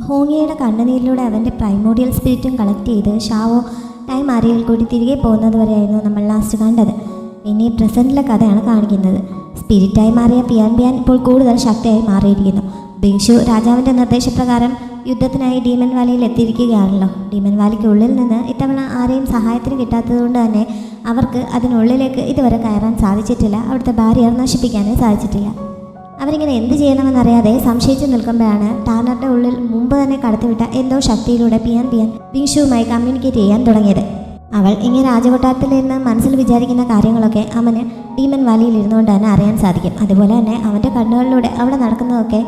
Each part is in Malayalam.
ഹോങ്ങിയുടെ കണ്ണുനീരിലൂടെ അവൻ്റെ പ്രൈമോഡിയൽ സ്പിരിറ്റും കളക്ട് ചെയ്ത് ഷാവോ ടൈം ആരിയിൽ കൂടി തിരികെ പോകുന്നത് വരെയായിരുന്നു നമ്മൾ ലാസ്റ്റ് കണ്ടത്. ഇനി പ്രസൻറ്റിലെ കഥയാണ് കാണിക്കുന്നത്. സ്പിരിറ്റായി മാറിയ പിയാൻ പിയാൻ ഇപ്പോൾ കൂടുതൽ ശക്തിയായി മാറിയിരിക്കുന്നു. ബിങ്ഷു രാജാവിൻ്റെ നിർദ്ദേശപ്രകാരം യുദ്ധത്തിനായി ഡീമൻ വാലിയിൽ എത്തിയിരിക്കുകയാണല്ലോ. ഡീമൻ വാലിക്കുള്ളിൽ നിന്ന് ഇത്തവണ ആരെയും സഹായത്തിന് കിട്ടാത്തതുകൊണ്ട് തന്നെ അവർക്ക് അതിനുള്ളിലേക്ക് ഇതുവരെ കയറാൻ സാധിച്ചിട്ടില്ല. അവിടുത്തെ ബാരിയർ നശിപ്പിക്കാനേ സാധിച്ചിട്ടില്ല. അവരിങ്ങനെ എന്ത് ചെയ്യണമെന്നറിയാതെ സംശയിച്ചു നിൽക്കുമ്പോഴാണ് ടാനറുടെ ഉള്ളിൽ മുമ്പ് തന്നെ കടത്തിവിട്ട എന്തോ ശക്തിയിലൂടെ പിയാൻ പിയാൻ ബിങ്ഷുവുമായി കമ്മ്യൂണിക്കേറ്റ് ചെയ്യാൻ തുടങ്ങിയത്. അവൾ ഇങ്ങനെ രാജകൊട്ടാരത്തിൽ നിന്ന് മനസ്സിൽ വിചാരിക്കുന്ന കാര്യങ്ങളൊക്കെ അവന് ഡീമൻ വാലിയിൽ ഇരുന്നുകൊണ്ട് തന്നെ അറിയാൻ സാധിക്കും. അതുപോലെ തന്നെ അവൻ്റെ കണ്ണുകളിലൂടെ അവിടെ നടക്കുന്നതൊക്കെ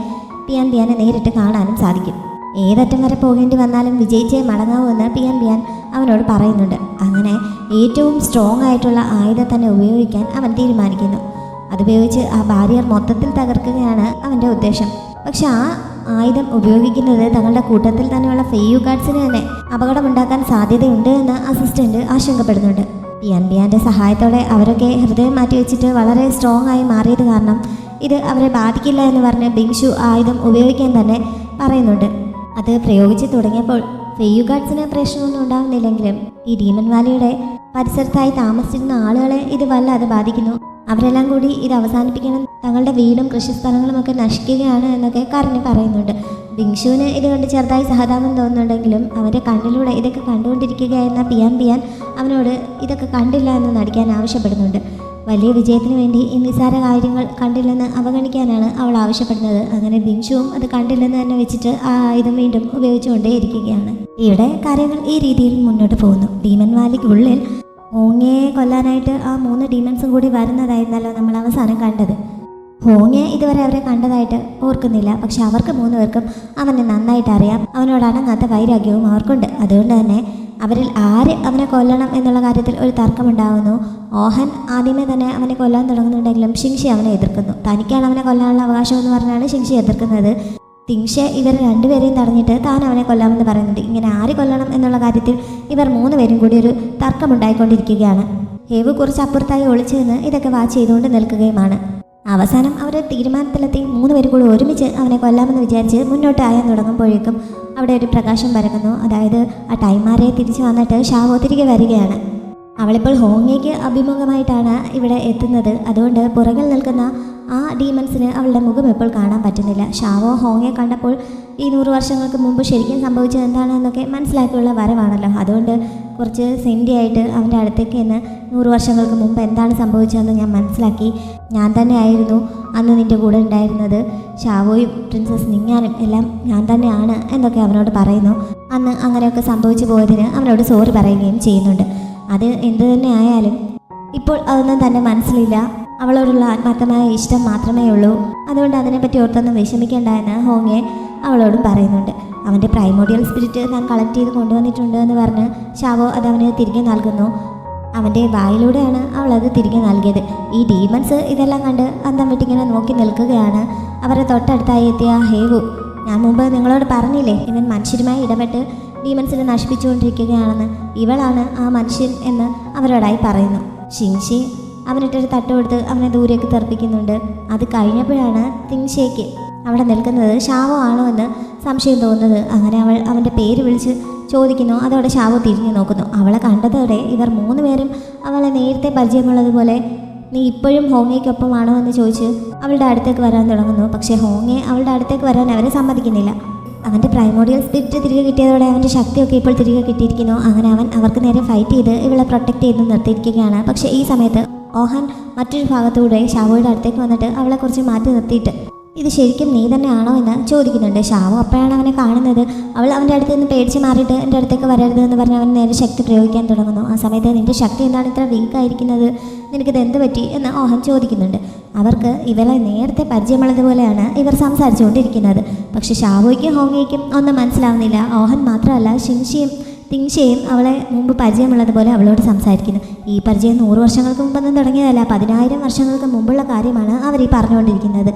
പിയാൻ പിയാനെ നേരിട്ട് കാണാനും സാധിക്കും. ഏതറ്റം വരെ പോകേണ്ടി വന്നാലും വിജയിച്ചേ മടങ്ങാവൂ എന്ന് പിയാൻ പിയാൻ അവനോട് പറയുന്നുണ്ട്. അങ്ങനെ ഏറ്റവും സ്ട്രോങ് ആയിട്ടുള്ള ആയുധം തന്നെ ഉപയോഗിക്കാൻ അവൻ തീരുമാനിക്കുന്നു. അതുപയോഗിച്ച് ആ ബാരിയർ മൊത്തത്തിൽ തകർക്കുകയാണ് അവൻ്റെ ഉദ്ദേശം. പക്ഷെ ആ ആയുധം ഉപയോഗിക്കുന്നത് തങ്ങളുടെ കൂട്ടത്തിൽ തന്നെയുള്ള ഫെയ്യു ഗാർഡ്സിന് തന്നെ അപകടമുണ്ടാക്കാൻ സാധ്യതയുണ്ട് എന്ന് അസിസ്റ്റന്റ് ആശങ്കപ്പെടുന്നുണ്ട്. പിയാൻ പിയാൻ്റെ സഹായത്തോടെ അവരൊക്കെ ഹൃദയം മാറ്റിവെച്ചിട്ട് വളരെ സ്ട്രോങ് ആയി മാറിയത് കാരണം ഇത് അവരെ ബാധിക്കില്ല എന്ന് പറഞ്ഞ് ബിങ്ഷു ആയുധം ഉപയോഗിക്കാൻ തന്നെ പറയുന്നുണ്ട്. അത് പ്രയോഗിച്ച് തുടങ്ങിയപ്പോൾ ഫെയ്യു ഗാർഡ്സിന് പ്രശ്നമൊന്നും ഉണ്ടാകുന്നില്ലെങ്കിലും ഈ ഡീമൻ വാലിയുടെ പരിസരത്തായി താമസിച്ചിരുന്ന ആളുകളെ ഇത് വല്ലാതെ ബാധിക്കുന്നു. അവരെല്ലാം കൂടി ഇത് അവസാനിപ്പിക്കണം, തങ്ങളുടെ വീടും കൃഷിസ്ഥലങ്ങളുമൊക്കെ നശിക്കുകയാണ് എന്നൊക്കെ കരഞ്ഞ് പറയുന്നുണ്ട്. ബിങ്ഷുവിന് ഇത് കണ്ട് ചെറുതായി സഹതാപം തോന്നുന്നുണ്ടെങ്കിലും അവൻ്റെ കണ്ണിലൂടെ ഇതൊക്കെ കണ്ടുകൊണ്ടിരിക്കുകയായിരുന്ന പിയാൻ പിയാൻ അവനോട് ഇതൊക്കെ കണ്ടില്ല എന്ന് നടിക്കാൻ ആവശ്യപ്പെടുന്നുണ്ട്. വലിയ വിജയത്തിന് വേണ്ടി ഈ നിസ്സാര കാര്യങ്ങൾ കണ്ടില്ലെന്ന് അവഗണിക്കാനാണ് അവൾ ആവശ്യപ്പെടുന്നത്. അങ്ങനെ ബിങ്ഷുവും അത് കണ്ടില്ലെന്ന് തന്നെ വെച്ചിട്ട് ആ ആയുധം വീണ്ടും ഉപയോഗിച്ചുകൊണ്ടേയിരിക്കുകയാണ്. ഇവിടെ കാര്യങ്ങൾ ഈ രീതിയിൽ മുന്നോട്ട് പോകുന്നു. ഡീമൻ വാലിക്കുള്ളിൽ ഹോങ്ങയെ കൊല്ലാനായിട്ട് ആ 3 ഡീമൻസും കൂടി വരുന്നതായിരുന്നല്ലോ നമ്മൾ അവസാനം കണ്ടത്. ഹോങ്ങയെ ഇതുവരെ അവരെ കണ്ടതായിട്ട് ഓർക്കുന്നില്ല. പക്ഷെ അവർക്ക് 3 പേർക്കും അവനെ നന്നായിട്ട് അറിയാം. അവനോട് അടങ്ങാത്ത വൈരാഗ്യവും അവർക്കുണ്ട്. അതുകൊണ്ട് തന്നെ അവരിൽ ആര് അവനെ കൊല്ലണം എന്നുള്ള കാര്യത്തിൽ ഒരു തർക്കമുണ്ടാകുന്നു. ഓഹൻ ആദ്യമേ തന്നെ അവനെ കൊല്ലാൻ തുടങ്ങുന്നുണ്ടെങ്കിലും ഷിങ്ഷി അവനെ എതിർക്കുന്നു. തനിക്കാണ് അവനെ കൊല്ലാനുള്ള അവകാശം എന്ന് പറഞ്ഞാണ് ഷിങ്ഷി എതിർക്കുന്നത്. തിങ്ഷെ ഇവർ 2 പേരെയും തടഞ്ഞിട്ട് താൻ അവനെ കൊല്ലാമെന്ന് പറയുന്നുണ്ട്. ഇങ്ങനെ ആര് കൊല്ലണം എന്നുള്ള കാര്യത്തിൽ ഇവർ 3 പേരും കൂടി ഒരു തർക്കമുണ്ടായിക്കൊണ്ടിരിക്കുകയാണ്. ഹേവ് കുറച്ച് അപ്പുറത്തായി ഒളിച്ചു നിന്ന് ഇതൊക്കെ വാച്ച് ചെയ്തുകൊണ്ട് നിൽക്കുകയുമാണ്. അവസാനം അവർ തീരുമാനത്തിലെത്തി 3 പേരും കൂടി ഒരുമിച്ച് അവനെ കൊല്ലാമെന്ന് വിചാരിച്ച് മുന്നോട്ട് ആയാൻ തുടങ്ങുമ്പോഴേക്കും അവിടെ ഒരു പ്രകാശം പരക്കുന്നു. അതായത് ആ ടൈമാരെ തിരിച്ചു വന്നിട്ട് ഷാവോ തിരികെ വരികയാണ്. അവളിപ്പോൾ ഹോങ്ങയ്ക്ക് അഭിമുഖമായിട്ടാണ് ഇവിടെ എത്തുന്നത്. അതുകൊണ്ട് പുറകിൽ നിൽക്കുന്ന ആ ഡീമൻസിന് അവളുടെ മുഖം ഇപ്പോൾ കാണാൻ പറ്റുന്നില്ല. ഷാവോ ഹോങ്ങയെ കണ്ടപ്പോൾ ഈ 100 വർഷങ്ങൾക്ക് മുമ്പ് ശരിക്കും സംഭവിച്ചത് എന്താണെന്നൊക്കെ മനസ്സിലാക്കിയുള്ള വരവാണല്ലോ. അതുകൊണ്ട് കുറച്ച് സെൻറ്റിയായിട്ട് അവൻ്റെ അടുത്തേക്ക് എന്ന് 100 വർഷങ്ങൾക്ക് മുമ്പ് എന്താണ് സംഭവിച്ചതെന്ന് ഞാൻ മനസ്സിലാക്കി. ഞാൻ തന്നെ ആയിരുന്നു അന്ന് നിൻ്റെ കൂടെ ഉണ്ടായിരുന്നത്. ഷാവോയും പ്രിൻസസ് നിങ്ങാനും എല്ലാം ഞാൻ തന്നെയാണ് എന്നൊക്കെ അവനോട് പറയുന്നു. അന്ന് അങ്ങനെയൊക്കെ സംഭവിച്ചു പോയതിന് അവനോട് സോറി പറയുകയും ചെയ്യുന്നുണ്ട്. അത് എന്തു തന്നെ ആയാലും ഇപ്പോൾ അതൊന്നും തന്നെ മനസ്സിലില്ല. അവളോടുള്ള ആത്മാർത്ഥമായ ഇഷ്ടം മാത്രമേ ഉള്ളൂ. അതുകൊണ്ട് അതിനെപ്പറ്റി ഓർത്തൊന്നും വിഷമിക്കേണ്ട എന്ന് ഹോങ്ങെ അവളോടും പറയുന്നുണ്ട്. അവൻ്റെ പ്രൈമോഡിയൽ സ്പിരിറ്റ് താൻ കളക്ട് ചെയ്ത് കൊണ്ടുവന്നിട്ടുണ്ട് എന്ന് പറഞ്ഞ് ഷാവോ അത് അവന് തിരികെ നൽകുന്നു. അവൻ്റെ വായിലൂടെയാണ് അവളത് തിരികെ നൽകിയത്. ഈ ഡീമൻസ് ഇതെല്ലാം കണ്ട് അന്തം വിട്ടിങ്ങനെ നോക്കി നിൽക്കുകയാണ്. അവരെ തൊട്ടടുത്തായി എത്തിയ ഹേവു, ഞാൻ മുമ്പ് നിങ്ങളോട് പറഞ്ഞില്ലേ ഇവൻ മനുഷ്യരുമായി ഇടപെട്ട് ഡീമൻസിനെ നശിപ്പിച്ചുകൊണ്ടിരിക്കുകയാണെന്ന്. ഇവളാണ് ആ മനുഷ്യൻ എന്ന് അവരോടായി പറയുന്നു. ഷിങ്ഷി അവനിട്ടൊരു തട്ട് കൊടുത്ത് അവനെ ദൂരേക്ക് തെറിപ്പിക്കുന്നുണ്ട്. അത് കഴിഞ്ഞപ്പോഴാണ് തിങ്ഷയ്ക്ക് അവിടെ നിൽക്കുന്നത് ഷാവോ ആണോ എന്ന് സംശയം തോന്നുന്നത്. അങ്ങനെ അവൾ അവൻ്റെ പേര് വിളിച്ച് ചോദിക്കുന്നു. അതോടെ ഷാവോ തിരിഞ്ഞു നോക്കുന്നു. അവളെ കണ്ടതോടെ ഇവർ 3 പേരും അവളെ നേരത്തെ പരിചയമുള്ളതുപോലെ നീ ഇപ്പോഴും ഹോങ്ങയ്ക്കൊപ്പമാണോ എന്ന് ചോദിച്ച് അവളുടെ അടുത്തേക്ക് വരാൻ തുടങ്ങുന്നു. പക്ഷേ ഹോങ്ങെ അവളുടെ അടുത്തേക്ക് വരാൻ അവരെ സമ്മതിക്കുന്നില്ല. അവൻ്റെ പ്രൈമോഡിയൽ സ്പിരിറ്റ് തിരികെ കിട്ടിയതോടെ അവൻ്റെ ശക്തിയൊക്കെ ഇപ്പോൾ തിരികെ കിട്ടിയിരിക്കുന്നു. അങ്ങനെ അവൻ അവർക്ക് നേരെ ഫൈറ്റ് ചെയ്ത് ഇവളെ പ്രൊട്ടക്റ്റ് ചെയ്ത് നിർത്തിയിരിക്കുകയാണ്. പക്ഷേ ഈ സമയത്ത് ഓഹൻ മറ്റൊരു ഭാഗത്തൂടെ ഷാവോയുടെ അടുത്തേക്ക് വന്നിട്ട് അവളെക്കുറിച്ച് മാറ്റി നിർത്തിയിട്ട് ഇത് ശരിക്കും നീ തന്നെയാണോ എന്ന് ചോദിക്കുന്നുണ്ട്. ഷാവോ അപ്പോഴാണ് അവനെ കാണുന്നത്. അവൾ അവൻ്റെ അടുത്ത് നിന്ന് പേടിച്ച് മാറിയിട്ട് എൻ്റെ അടുത്തേക്ക് വരരുത് എന്ന് പറഞ്ഞ് അവൻ നേരെ ശക്തി പ്രയോഗിക്കാൻ തുടങ്ങുന്നു. ആ സമയത്ത് നിൻ്റെ ശക്തി എന്താണ് ഇത്ര വീക്കായിരിക്കുന്നത്, നിനക്കിത് എന്ത് പറ്റി എന്ന് ഓഹൻ ചോദിക്കുന്നുണ്ട്. അവർക്ക് ഇവളെ നേരത്തെ പരിചയമുള്ളതുപോലെയാണ് ഇവർ സംസാരിച്ചുകൊണ്ടിരിക്കുന്നത്. പക്ഷെ ഷാവോയ്ക്കും ഹോങ്ങയ്ക്കും ഒന്നും മനസ്സിലാവുന്നില്ല. ഓഹൻ മാത്രമല്ല ഷിങ്ഷിയും തിങ്ഷയും അവളെ മുമ്പ് പരിചയമുള്ളതുപോലെ അവളോട് സംസാരിക്കുന്നു. ഈ പരിചയം 100 വർഷങ്ങൾക്ക് മുമ്പൊന്നും തുടങ്ങിയതല്ല, 10,000 വർഷങ്ങൾക്ക് മുമ്പുള്ള കാര്യമാണ് അവർ ഈ പറഞ്ഞുകൊണ്ടിരിക്കുന്നത്.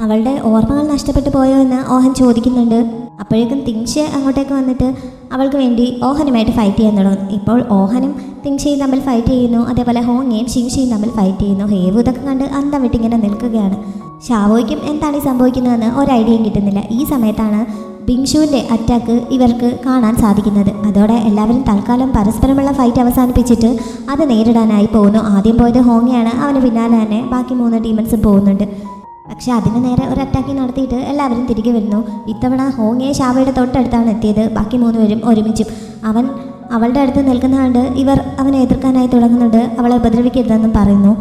അവളുടെ ഓർമ്മകൾ നഷ്ടപ്പെട്ടു പോയോ എന്ന് ഓഹൻ ചോദിക്കുന്നുണ്ട്. അപ്പോഴേക്കും തിങ്ഷെ അങ്ങോട്ടേക്ക് വന്നിട്ട് അവൾക്ക് വേണ്ടി ഓഹനുമായിട്ട് ഫൈറ്റ് ചെയ്യാൻ തുടങ്ങും. ഇപ്പോൾ ഓഹനും തിങ്ഷയും തമ്മിൽ ഫൈറ്റ് ചെയ്യുന്നു. അതേപോലെ ഹോങ്ങയും ഷിങ്ഷയും തമ്മിൽ ഫൈറ്റ് ചെയ്യുന്നു. ഹേവു ഇതൊക്കെ കണ്ട് അന്തം വിട്ടിങ്ങനെ നിൽക്കുകയാണ്. ഷാവോയ്ക്കും എന്താണ് ഈ സംഭവിക്കുന്നതെന്ന് ഒരു ഐഡിയയും കിട്ടുന്നില്ല. ഈ സമയത്താണ് ബിങ്ഷുവിൻ്റെ അറ്റാക്ക് ഇവർക്ക് കാണാൻ സാധിക്കുന്നത്. അതോടെ എല്ലാവരും തൽക്കാലം പരസ്പരമുള്ള ഫൈറ്റ് അവസാനിപ്പിച്ചിട്ട് അത് നേരിടാനായി പോകുന്നു. ആദ്യം പോയത് ഹോങ്ങയാണ്, അവന് പിന്നാലെ തന്നെ ബാക്കി 3 ഡീമൻസും പോകുന്നുണ്ട്. പക്ഷെ അതിന് നേരെ ഒരു അറ്റാക്ക് നടത്തിയിട്ട് എല്ലാവരും തിരികെ വരുന്നു. ഇത്തവണ ഹോങ്ങയെ ഷാവയുടെ തൊട്ടടുത്താണ് എത്തിയത്. ബാക്കി 3 പേരും ഒരുമിച്ചും അവൻ അവളുടെ അടുത്ത് നിൽക്കുന്ന കണ്ട് ഇവർ അവനെ എതിർക്കാനായി തുടങ്ങുന്നുണ്ട്. അവളെ ഉപദ്രവിക്കരുതെന്നും പറയുന്നു.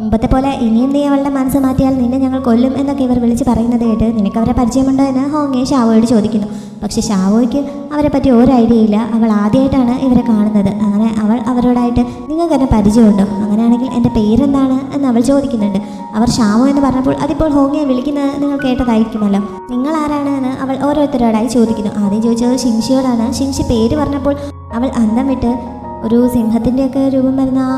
മുമ്പത്തെ പോലെ ഇനിയും നീ അവളുടെ മനസ്സ് മാറ്റിയാൽ നിന്നെ ഞങ്ങൾ കൊല്ലും എന്നൊക്കെ ഇവർ വിളിച്ച് പറയുന്നത് കേട്ട് നിനക്ക് അവരെ പരിചയമുണ്ടോ എന്ന് ഹോങ്ങയെ ഷാവോയോട് ചോദിക്കുന്നു. പക്ഷെ ഷാവോയ്ക്ക് അവരെ പറ്റി ഒരു ഐഡിയ ഇല്ല. അവൾ ആദ്യമായിട്ടാണ് ഇവരെ കാണുന്നത്. അങ്ങനെ അവൾ അവരോടായിട്ട് നിങ്ങൾക്ക് എന്നെ പരിചയമുണ്ടോ, അങ്ങനെയാണെങ്കിൽ എൻ്റെ പേരെന്താണ് എന്ന് അവൾ ചോദിക്കുന്നുണ്ട്. അവർ ഷാവോ എന്ന് പറഞ്ഞപ്പോൾ അതിപ്പോൾ ഹോങ്ങയെ വിളിക്കുന്നത് നിങ്ങൾ കേട്ടതായിരിക്കുമല്ലോ. നിങ്ങൾ ആരാണ് എന്ന് അവൾ ഓരോരുത്തരോടായി ചോദിക്കുന്നു. ആദ്യം ചോദിച്ചത് ഷിൻഷിയോടാണ്. ഷിൻഷി പേര് പറഞ്ഞപ്പോൾ അവൾ അന്തം വിട്ട് ഒരു സിംഹത്തിൻ്റെയൊക്കെ രൂപം വരുന്ന ആ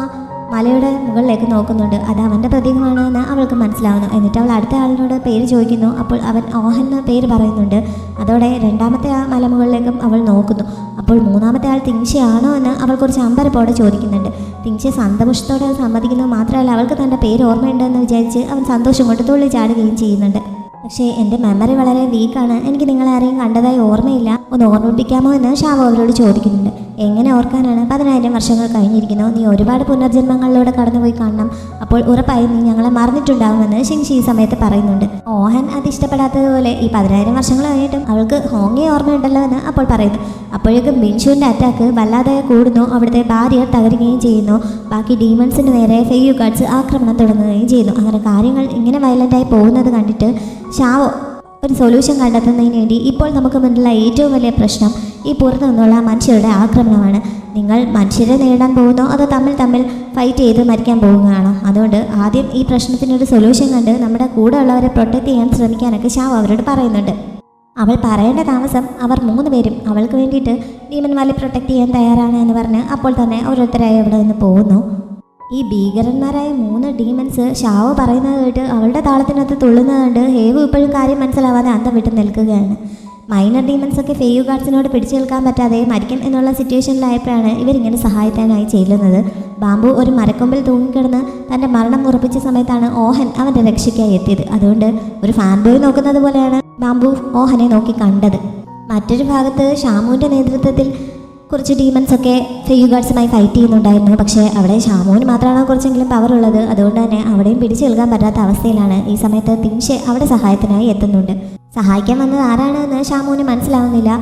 മലയുടെ മുകളിലേക്ക് നോക്കുന്നുണ്ട്. അത് അവൻ്റെ പ്രതീകമാണ് എന്ന് അവൾക്ക് മനസ്സിലാവുന്നു. എന്നിട്ട് അവൾ അടുത്ത ആളിനോട് പേര് ചോദിക്കുന്നു. അപ്പോൾ അവൻ ഓഹൻ എന്ന പേര് പറയുന്നുണ്ട്. അതോടെ രണ്ടാമത്തെ ആ മലമുകളിലേക്കും അവൾ നോക്കുന്നു. അപ്പോൾ മൂന്നാമത്തെ ആൾ തിങ്ഷയാണോ എന്ന് അവൾ കുറച്ച് അമ്പരപ്പോടെ ചോദിക്കുന്നുണ്ട്. തിങ്ഷ സന്തോഷത്തോടെ സമ്മതിക്കുന്നു. മാത്രമല്ല അവൾക്ക് തൻ്റെ പേര് ഓർമ്മയുണ്ടെന്ന് വിചാരിച്ച് അവൻ സന്തോഷം കൊണ്ട് തുള്ളി ചാടുകയും ചെയ്യുന്നുണ്ട്. പക്ഷേ എൻ്റെ മെമ്മറി വളരെ വീക്കാണ്, എനിക്ക് നിങ്ങളാരെയും കണ്ടതായി ഓർമ്മയില്ല, ഒന്ന് ഓർമ്മിപ്പിക്കാമോ എന്ന് ഷാവോ അവരോട് ചോദിക്കുന്നുണ്ട്. എങ്ങനെ ഓർക്കാനാണ്, 10,000 വർഷങ്ങൾ കഴിഞ്ഞിരിക്കുന്നു, നീ ഒരുപാട് പുനർജന്മങ്ങളിലൂടെ കടന്നുപോയി കാണണം, അപ്പോൾ ഉറപ്പായും നീ ഞങ്ങളെ മറന്നിട്ടുണ്ടാകുമെന്ന് ഷിൻഷി ഈ സമയത്ത് പറയുന്നുണ്ട്. ഓഹൻ അത് ഇഷ്ടപ്പെടാത്തതുപോലെ ഈ 10,000 വർഷങ്ങൾ കഴിഞ്ഞിട്ടും അവൾക്ക് ഹോങ്ങയെ ഓർമ്മയുണ്ടല്ലോ എന്ന് അപ്പോൾ പറയുന്നു. അപ്പോഴേക്കും ബിൻഷുവിൻ്റെ അറ്റാക്ക് വല്ലാതെ കൂടുന്നു. അവിടുത്തെ ബാരിയർ തകരുകയും ചെയ്യുന്നു. ബാക്കി ഡീമൺസിന് നേരെ ഫെയ്യു ഗാർഡ്സ് ആക്രമണം തുടങ്ങുകയും ചെയ്യുന്നു. അങ്ങനെ കാര്യങ്ങൾ ഇങ്ങനെ വയലൻ്റായി പോകുന്നത് കണ്ടിട്ട് ഷാവോ ഒരു സൊല്യൂഷൻ കണ്ടെത്തുന്നതിന് വേണ്ടി ഇപ്പോൾ നമുക്ക് മുന്നിലുള്ള ഏറ്റവും വലിയ പ്രശ്നം ഈ പുറത്തു നിന്നുള്ള മനുഷ്യരുടെ ആക്രമണമാണ്. നിങ്ങൾ മനുഷ്യരെ നേരിടാൻ പോകുന്നോ അതോ തമ്മിൽ ഫൈറ്റ് ചെയ്ത് മരിക്കാൻ പോകുകയാണോ? അതുകൊണ്ട് ആദ്യം ഈ പ്രശ്നത്തിനൊരു സൊല്യൂഷൻ കണ്ട് നമ്മുടെ കൂടെ ഉള്ളവരെ പ്രൊട്ടക്റ്റ് ചെയ്യാൻ ശ്രമിക്കാനൊക്കെ ഷാവോ അവരോട് പറയുന്നുണ്ട്. അവൾ പറയേണ്ട താമസം അവർ 3 പേരും അവൾക്ക് വേണ്ടിയിട്ട് ഡീമൻ വാലി പ്രൊട്ടക്റ്റ് ചെയ്യാൻ തയ്യാറാണ് എന്ന് പറഞ്ഞ് അപ്പോൾ തന്നെ ഓരോരുത്തരായി അവിടെ നിന്ന് പോകുന്നു. ഈ ഭീകരന്മാരായ 3 ഡീമൻസ് ഷാവോ പറയുന്നത് കേട്ട് അവളുടെ താളത്തിനകത്ത് തുള്ളുന്നത് കണ്ട് ഹേവു ഇപ്പോഴും കാര്യം മനസ്സിലാവാതെ അന്തം വിട്ട് നിൽക്കുകയാണ്. മൈനർ ഡീമൻസൊക്കെ ഫെയ്യു ഗാർഡ്സിനോട് പിടിച്ചു നിൽക്കാൻ പറ്റാതെ മരിക്കും എന്നുള്ള സിറ്റുവേഷനിലായപ്പോഴാണ് ഇവരിങ്ങനെ സഹായിക്കാനായി ചെല്ലുന്നത്. ബാംബു ഒരു മരക്കൊമ്പിൽ തൂങ്ങിക്കിടന്ന് തൻ്റെ മരണം ഉറപ്പിച്ച സമയത്താണ് ഓഹൻ അവൻ്റെ രക്ഷയ്ക്കായി എത്തിയത്. അതുകൊണ്ട് ഒരു ഫാൻ ബോയ് നോക്കുന്നത് പോലെയാണ് ബാംബു ഓഹനെ നോക്കി കണ്ടത്. മറ്റൊരു ഭാഗത്ത് ഷാമുവിൻ്റെ നേതൃത്വത്തിൽ കുറച്ച് ഡീമൻസൊക്കെ ഫെയ്യു ഗാർഡ്സുമായി ഫൈറ്റ് ചെയ്യുന്നുണ്ടായിരുന്നു. പക്ഷേ അവിടെ ഷാമുവിന് മാത്രമാണ് കുറച്ചെങ്കിലും പവർ ഉള്ളത്. അതുകൊണ്ട് തന്നെ അവിടെയും പിടിച്ചു നിൽക്കാൻ പറ്റാത്ത അവസ്ഥയിലാണ്. ഈ സമയത്ത് തിങ്ഷെ അവിടെ സഹായത്തിനായി എത്തുന്നുണ്ട്. സഹായിക്കാൻ വന്നത് ആരാണെന്ന് ഷാമുവിന് മനസ്സിലാവുന്നില്ല.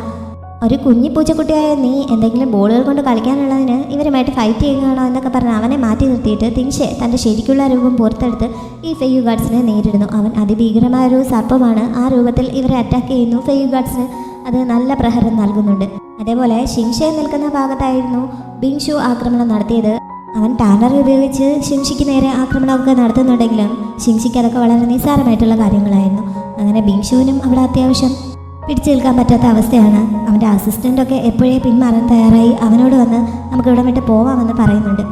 ഒരു കുഞ്ഞി പൂച്ചക്കുട്ടിയായ നീ എന്തെങ്കിലും ബോളുകൾ കൊണ്ട് കളിക്കാനുള്ളതിന് ഇവരുമായിട്ട് ഫൈറ്റ് ചെയ്യുകയാണോ എന്നൊക്കെ പറഞ്ഞ് അവനെ മാറ്റി നിർത്തിയിട്ട് തിങ്ഷെ തൻ്റെ ശരിക്കുള്ള രൂപം പുറത്തെടുത്ത് ഈ ഫെയ്യു ഗാർഡ്സിനെ നേരിടുന്നു. അവൻ അതിഭീകരമായ ഒരു സർപ്പമാണ്. ആ രൂപത്തിൽ ഇവരെ അറ്റാക്ക് ചെയ്യുന്നു. ഫെയ്യു ഗാർഡ്സിന് അത് നല്ല പ്രഹരം നൽകുന്നുണ്ട്. അതേപോലെ ഷിൻഷെ നിൽക്കുന്ന ഭാഗത്തായിരുന്നു ബിങ്ഷു ആക്രമണം നടത്തിയത്. അവൻ ടാനർ ഉപയോഗിച്ച് ഷിൻഷിക്ക് നേരെ ആക്രമണമൊക്കെ നടത്തുന്നുണ്ടെങ്കിലും ഷിൻഷിക്ക് അതൊക്കെ വളരെ നിസ്സാരമായിട്ടുള്ള കാര്യങ്ങളായിരുന്നു. അങ്ങനെ ബിങ്ഷുവിനും അവിടെ അത്യാവശ്യം പിടിച്ചു നിൽക്കാൻ പറ്റാത്ത അവസ്ഥയാണ്. അവൻ്റെ അസിസ്റ്റൻ്റൊക്കെ എപ്പോഴേ പിന്മാറാൻ തയ്യാറായി അവനോട് വന്ന് നമുക്ക് ഇവിടെ വിട്ട് പോവാമെന്ന് പറയുന്നുണ്ട്.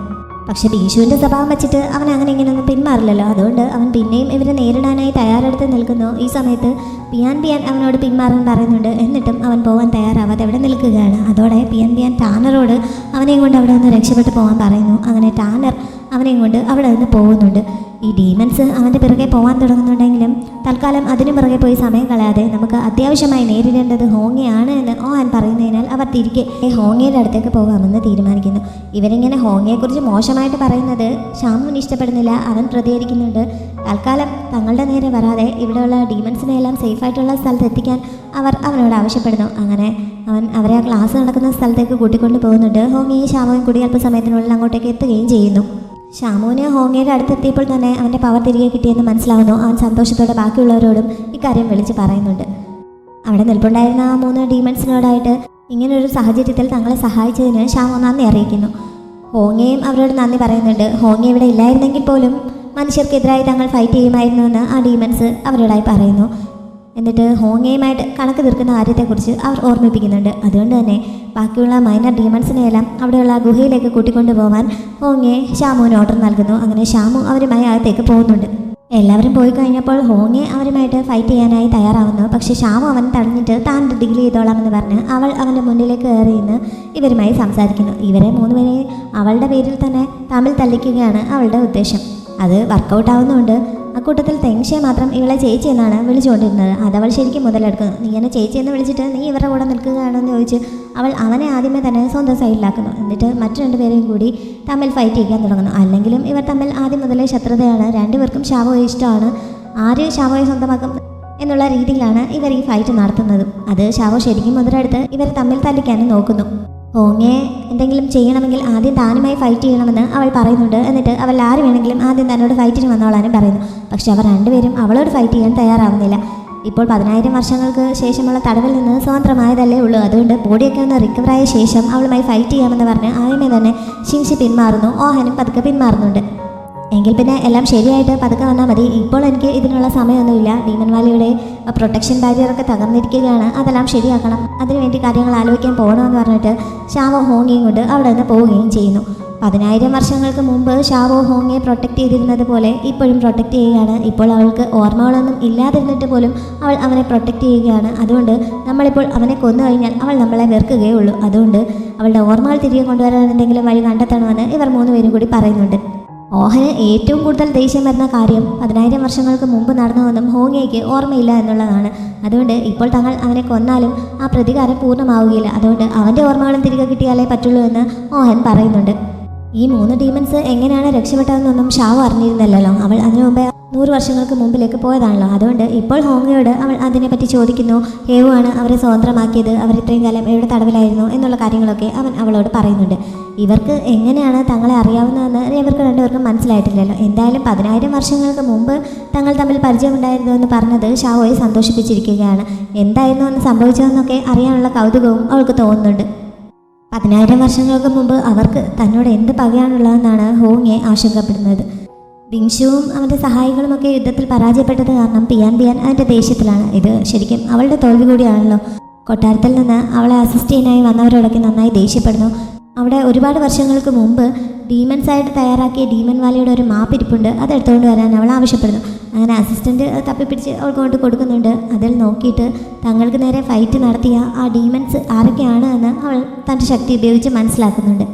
പക്ഷേ ബിങ്ഷുവിൻ്റെ സ്വഭാവം വെച്ചിട്ട് അവൻ അങ്ങനെ ഇങ്ങനെയൊന്നും പിന്മാറില്ലല്ലോ. അതുകൊണ്ട് അവൻ പിന്നെയും ഇവരെ നേരിടാനായി തയ്യാറെടുത്ത് നിൽക്കുന്നു. ഈ സമയത്ത് പിയാൻ അവനോട് പിന്മാറാൻ പറയുന്നുണ്ട്. എന്നിട്ടും അവൻ പോകാൻ തയ്യാറാവാതെ അവിടെ നിൽക്കുകയാണ്. അതോടെ പിയാൻ ടാനറോട് അവനെയും കൊണ്ട് അവിടെ നിന്ന് രക്ഷപ്പെട്ട് പോകാൻ പറയുന്നു. അങ്ങനെ ടാനർ അവനെയും കൊണ്ട് അവിടെ നിന്ന് പോകുന്നുണ്ട്. ഈ ഡീമൻസ് അവൻ്റെ പിറകെ പോകാൻ തുടങ്ങുന്നുണ്ടെങ്കിലും തൽക്കാലം അതിനു പിറകെ പോയി സമയം കളയാതെ നമുക്ക് അത്യാവശ്യമായി നേരിടേണ്ടത് ഹോങ്ങയാണ് എന്ന് ഓഹൻ പറയുന്നതിനാൽ അവർ തിരികെ ഹോങ്ങയുടെ അടുത്തേക്ക് പോകാമെന്ന് തീരുമാനിക്കുന്നു. ഇവരിങ്ങനെ ഹോങ്ങയെക്കുറിച്ച് മോശമായിട്ട് പറയുന്നത് ഷാമുവിന് ഇഷ്ടപ്പെടുന്നില്ല. അവൻ പ്രതികരിക്കുന്നുണ്ട്. തൽക്കാലം തങ്ങളുടെ നേരെ വരാതെ ഇവിടെയുള്ള ഡീമൻസിനെല്ലാം സേഫായിട്ടുള്ള സ്ഥലത്ത് എത്തിക്കാൻ അവർ അവനോട് ആവശ്യപ്പെടുന്നു. അങ്ങനെ അവൻ അവരെ ആ ക്ലാസ് നടക്കുന്ന സ്ഥലത്തേക്ക് കൂട്ടിക്കൊണ്ട് പോകുന്നുണ്ട്. ഹോങ്ങയും ഷാമുവും കൂടി അല്പസമയത്തിനുള്ളിൽ അങ്ങോട്ടേക്ക് എത്തുകയും ചെയ്യുന്നു. ഷാമുവിന് ഹോങ്ങയുടെ അടുത്തെത്തിയപ്പോൾ തന്നെ അവൻ്റെ പവർ തിരികെ കിട്ടിയെന്ന് മനസ്സിലാവുന്നു. അവൻ സന്തോഷത്തോടെ ബാക്കിയുള്ളവരോടും ഇക്കാര്യം വിളിച്ച് പറയുന്നുണ്ട്. അവിടെ നിൽപ്പുണ്ടായിരുന്ന ആ 3 ഡീമൻസിനോടായിട്ട് ഇങ്ങനൊരു സാഹചര്യത്തിൽ തങ്ങളെ സഹായിച്ചതിന് ഷാമു നന്ദി അറിയിക്കുന്നു. ഹോങ്ങയും അവരോട് നന്ദി പറയുന്നുണ്ട്. ഹോങ്ങ ഇവിടെ ഇല്ലായിരുന്നെങ്കിൽ പോലും മനുഷ്യർക്കെതിരായി തങ്ങൾ ഫൈറ്റ് ചെയ്യുമായിരുന്നു എന്ന് ആ ഡീമൻസ് അവരോടായി പറയുന്നു. എന്നിട്ട് ഹോങ്ങയുമായിട്ട് കണക്ക് തീർക്കുന്ന കാര്യത്തെക്കുറിച്ച് അവർ ഓർമ്മിപ്പിക്കുന്നുണ്ട്. അതുകൊണ്ട് തന്നെ ബാക്കിയുള്ള മൈനർ ഡീമൺസിനെയെല്ലാം അവിടെയുള്ള ഗുഹയിലേക്ക് കൂട്ടിക്കൊണ്ടു പോകാൻ ഹോങ്ങയെ ഷാമുവിന് ഓർഡർ നൽകുന്നു. അങ്ങനെ ഷാമു അവരുമായി അകത്തേക്ക് പോകുന്നുണ്ട്. എല്ലാവരും പോയി കഴിഞ്ഞപ്പോൾ ഹോങ്ങെ അവരുമായിട്ട് ഫൈറ്റ് ചെയ്യാനായി തയ്യാറാവുന്നു. പക്ഷേ ഷാമു അവൻ തടഞ്ഞിട്ട് താൻ ഡീൽ ചെയ്തോളാമെന്ന് പറഞ്ഞ് അവൾ അവൻ്റെ മുന്നിലേക്ക് കയറി നിന്ന് ഇവരുമായി സംസാരിക്കുന്നു. ഇവരെ 3 പേരെയും അവളുടെ പേരിൽ തന്നെ തമ്മിൽ തല്ലിക്കുകയാണ് അവളുടെ ഉദ്ദേശം. അത് വർക്കൗട്ട് ആവുന്നുണ്ട്. അക്കൂട്ടത്തിൽ തെങ്ഷയെ മാത്രം ഇവളെ ചേച്ചി എന്നാണ് വിളിച്ചുകൊണ്ടിരുന്നത്. അതവൾ ശരിക്കും മുതലെടുക്കുന്നു. നീ എന്നെ ചേച്ചി എന്ന് വിളിച്ചിട്ട് നീ ഇവരുടെ കൂടെ നിൽക്കുകയാണെന്ന് ചോദിച്ച് അവൾ അവനെ ആദ്യമേ തന്നെ സ്വന്തം സൈഡിലാക്കുന്നു. എന്നിട്ട് മറ്റു രണ്ടുപേരെയും കൂടി തമ്മിൽ ഫൈറ്റ് ചെയ്യാൻ തുടങ്ങുന്നു. അല്ലെങ്കിലും ഇവർ തമ്മിൽ ആദ്യം മുതലേ ശത്രുതയാണ്. രണ്ടുപേർക്കും ഷാവോയെ ഇഷ്ടമാണ്. ആര് ഷാവോയെ സ്വന്തമാക്കും എന്നുള്ള രീതിയിലാണ് ഇവർ ഈ ഫൈറ്റ് നടത്തുന്നത്. അത് ഷാവോ ശരിക്കും മുതലെടുത്ത് ഇവർ തമ്മിൽ തല്ലിക്കാനും നോക്കുന്നു. ഹോങ്ങയെ എന്തെങ്കിലും ചെയ്യണമെങ്കിൽ ആദ്യം താനുമായി ഫൈറ്റ് ചെയ്യണമെന്ന് അവൾ പറയുന്നുണ്ട്. എന്നിട്ട് അവൾ ആര് വേണമെങ്കിലും ആദ്യം തന്നോട് ഫൈറ്റിന് വന്നോളാനും പറയുന്നു. പക്ഷെ അവർ രണ്ടുപേരും അവളോട് ഫൈറ്റ് ചെയ്യാൻ തയ്യാറാവുന്നില്ല. ഇപ്പോൾ 10,000 വർഷങ്ങൾക്ക് ശേഷമുള്ള തടവിൽ നിന്ന് സ്വതന്ത്രമായതല്ലേ ഉള്ളൂ. അതുകൊണ്ട് ബോഡിയൊക്കെ ഒന്ന് റിക്കവറായ ശേഷം അവളുമായി ഫൈറ്റ് ചെയ്യാമെന്ന് പറഞ്ഞ് ആദ്യമേ തന്നെ ഷിൻഷി പിന്മാറുന്നു. ഓഹനും പതുക്കെ പിന്മാറുന്നുണ്ട്. എങ്കിൽ പിന്നെ എല്ലാം ശരിയായിട്ട് പതുക്കെ വന്നാൽ മതി. ഇപ്പോൾ എനിക്ക് ഇതിനുള്ള സമയമൊന്നുമില്ല. Demon വാലിയുടെ protection ബാരിയറൊക്കെ തകർന്നിരിക്കുകയാണ്. അതെല്ലാം ശരിയാക്കണം. അതിനുവേണ്ടി കാര്യങ്ങൾ ആലോചിക്കാൻ പോകണമെന്ന് പറഞ്ഞിട്ട് ഷാവോ ഹോങ്ങിയും കൊണ്ട് അവിടെ നിന്ന് പോവുകയും ചെയ്യുന്നു. 10,000 വർഷങ്ങൾക്ക് മുമ്പ് ഷാവോ ഹോങ്ങിയെ പ്രൊട്ടക്റ്റ് ചെയ്തിരുന്നത് പോലെ ഇപ്പോഴും പ്രൊട്ടക്റ്റ് ചെയ്യുകയാണ്. ഇപ്പോൾ അവൾക്ക് ഓർമ്മകളൊന്നും ഇല്ലാതിരുന്നിട്ട് പോലും അവൾ അവനെ പ്രൊട്ടക്റ്റ് ചെയ്യുകയാണ്. അതുകൊണ്ട് നമ്മളിപ്പോൾ അവനെ കൊന്നു കഴിഞ്ഞാൽ അവൾ നമ്മളെ വെറുക്കുകയുള്ളൂ. അതുകൊണ്ട് അവളുടെ ഓർമ്മകൾ തിരികെ കൊണ്ടുവരാൻ എന്തെങ്കിലും വഴി കണ്ടെത്തണമെന്ന് ഇവർ 3 പേരും കൂടി പറയുന്നുണ്ട്. ഓഹന് ഏറ്റവും കൂടുതൽ ദേഷ്യം വരുന്ന കാര്യം 10,000 വർഷങ്ങൾക്ക് മുമ്പ് നടന്നതൊന്നും ഹോങ്ങിയയ്ക്ക് ഓർമ്മയില്ല എന്നുള്ളതാണ്. അതുകൊണ്ട് ഇപ്പോൾ തങ്ങൾ അവനെ കൊന്നാലും ആ പ്രതികാരം പൂർണ്ണമാവുകയില്ല. അതുകൊണ്ട് അവൻ്റെ ഓർമ്മകളും തിരികെ കിട്ടിയാലേ പറ്റുള്ളൂ എന്ന് ഓഹൻ പറയുന്നുണ്ട്. ഈ 3 ഡീമൻസ് എങ്ങനെയാണ് രക്ഷപ്പെട്ടതെന്നൊന്നും ഷാവോ അറിഞ്ഞിരുന്നില്ലല്ലോ. അവൾ അതിനു മുമ്പേ 100 വർഷങ്ങൾക്ക് മുമ്പിലേക്ക് പോയതാണല്ലോ. അതുകൊണ്ട് ഇപ്പോൾ ഹോങ്ങിയോട് അവൾ അതിനെപ്പറ്റി ചോദിക്കുന്നു. ഹേവു ആണ് അവരെ സ്വതന്ത്രമാക്കിയത്. അവർ ഇത്രയും കാലം എവിടെ തടവിലായിരുന്നു എന്നുള്ള കാര്യങ്ങളൊക്കെ അവൻ അവളോട് പറയുന്നുണ്ട്. ഇവർക്ക് എങ്ങനെയാണ് തങ്ങളെ അറിയാവുന്നതെന്ന് ഇവർക്ക് രണ്ടുപേർക്കും മനസ്സിലായിട്ടില്ലല്ലോ. എന്തായാലും 10,000 വർഷങ്ങൾക്ക് മുമ്പ് തങ്ങൾ തമ്മിൽ പരിചയമുണ്ടായിരുന്നു എന്ന് പറഞ്ഞത് ഷാവോയെ സന്തോഷിപ്പിച്ചിരിക്കുകയാണ്. എന്തായിരുന്നു എന്ന് സംഭവിച്ചതെന്നൊക്കെ അറിയാനുള്ള കൗതുകവും അവൾക്ക് തോന്നുന്നുണ്ട്. 10,000 വർഷങ്ങൾക്ക് മുമ്പ് അവർക്ക് തന്നോട് എന്ത് പകയാണുള്ളതെന്നാണ് ഹോങ്ങിയെ ആശങ്കപ്പെടുന്നത്. ബിങ്ഷുവും അവൻ്റെ സഹായികളുമൊക്കെ യുദ്ധത്തിൽ പരാജയപ്പെട്ടത് കാരണം പിയാൻ അതിൻ്റെ ദേഷ്യത്തിലാണ്. ഇത് ശരിക്കും അവളുടെ തോൽവി കൂടിയാണല്ലോ. കൊട്ടാരത്തിൽ നിന്ന് അവളെ അസിസ്റ്റ് ചെയ്യാനായി വന്നവരോടൊക്കെ നന്നായി ദേഷ്യപ്പെടുന്നു. അവിടെ ഒരുപാട് വർഷങ്ങൾക്ക് മുമ്പ് ഡീമൻസായിട്ട് തയ്യാറാക്കിയ ഡീമൻ വാലിയുടെ ഒരു മാപ്പ് ഇരിപ്പുണ്ട്. അത് എടുത്തുകൊണ്ട് വരാൻ അവൾ ആവശ്യപ്പെടുന്നു. അങ്ങനെ അസിസ്റ്റൻറ്റ് തപ്പിപ്പിടിച്ച് അവൾക്ക് കൊണ്ട് കൊടുക്കുന്നുണ്ട്. അതിൽ നോക്കിയിട്ട് തങ്ങൾക്ക് നേരെ ഫൈറ്റ് നടത്തിയ ആ ഡീമൻസ് ആരൊക്കെയാണ് എന്ന് അവൾ തൻ്റെ ശക്തി ഉപയോഗിച്ച് മനസ്സിലാക്കുന്നുണ്ട്.